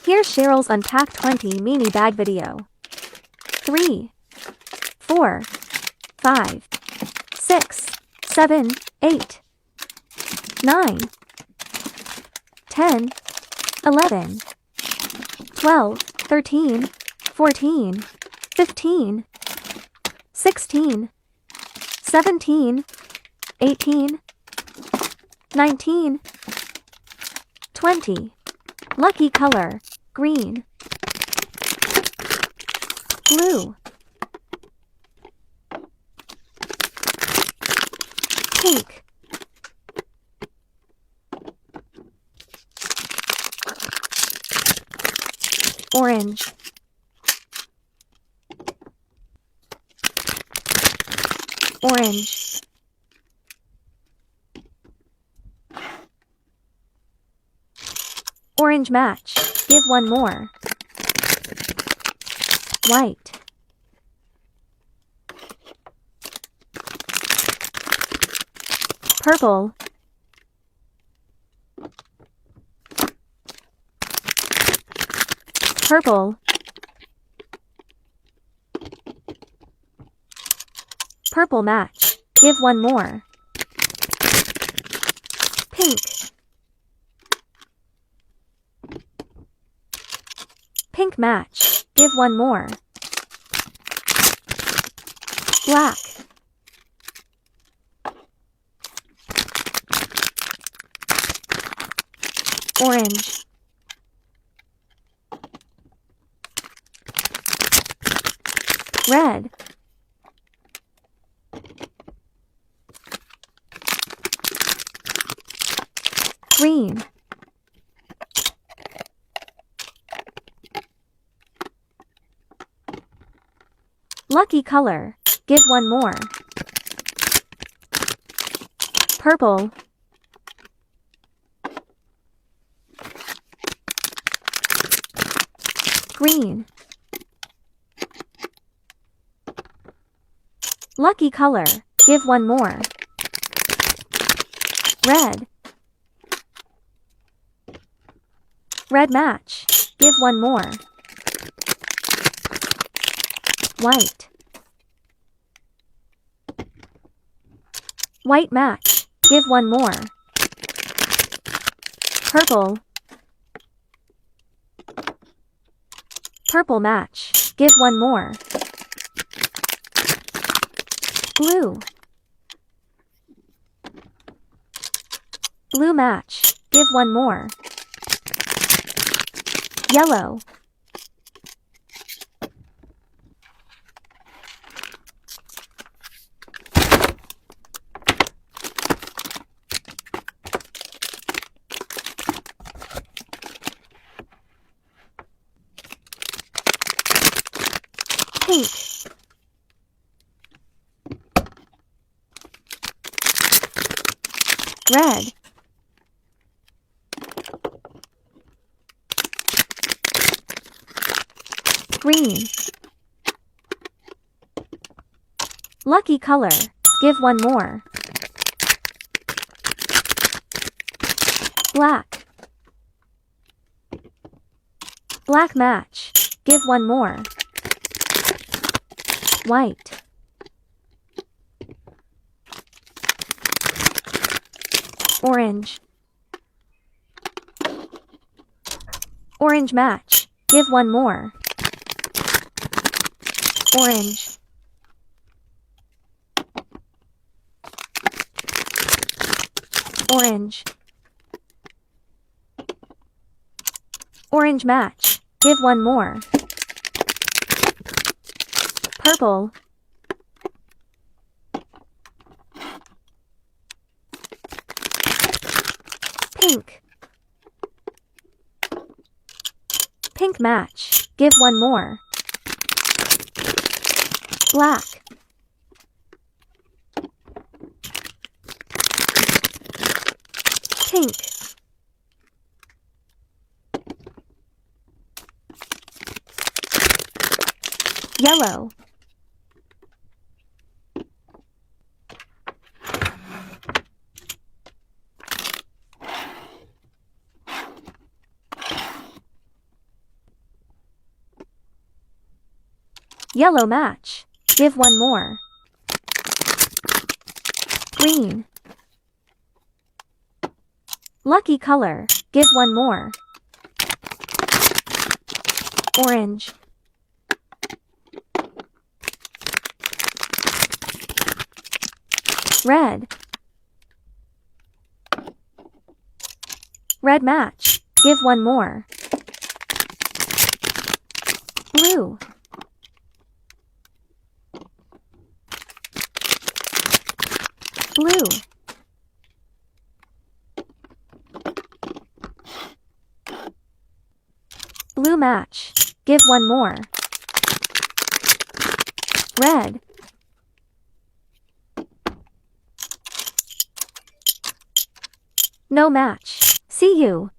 Here's Cheryl's Unpack 20 mini bag video. 3, 4, 5, 6, 7, 8, 9, 10, 11, 12, 13, 14, 15, 16, 17, 18, 19, 20. Lucky color, green, blue, pink, orange, orange, orange match, give one more, white, purple, purple, purple match, give one more, pink, pink match, give one more, black, orange, red, green, lucky color, give one more, purple, green, lucky color, give one more, red, red match, give one more, white, white match, give one more, purple, purple match, give one more, blue, blue match, give one more, yellow, pink, red, green, lucky color, give one more, black, black match, give one more, white, orange, orange match, give one more, orange, orange, orange match, give one more, purple, pink, pink match, give one more, black, pink, yellow, Yellow match. Give one more. Green. Lucky color. Give one more. Orange. Red. Red match. Give one more. Blue. Blue. Blue match. Give one more. Red. No match. See you.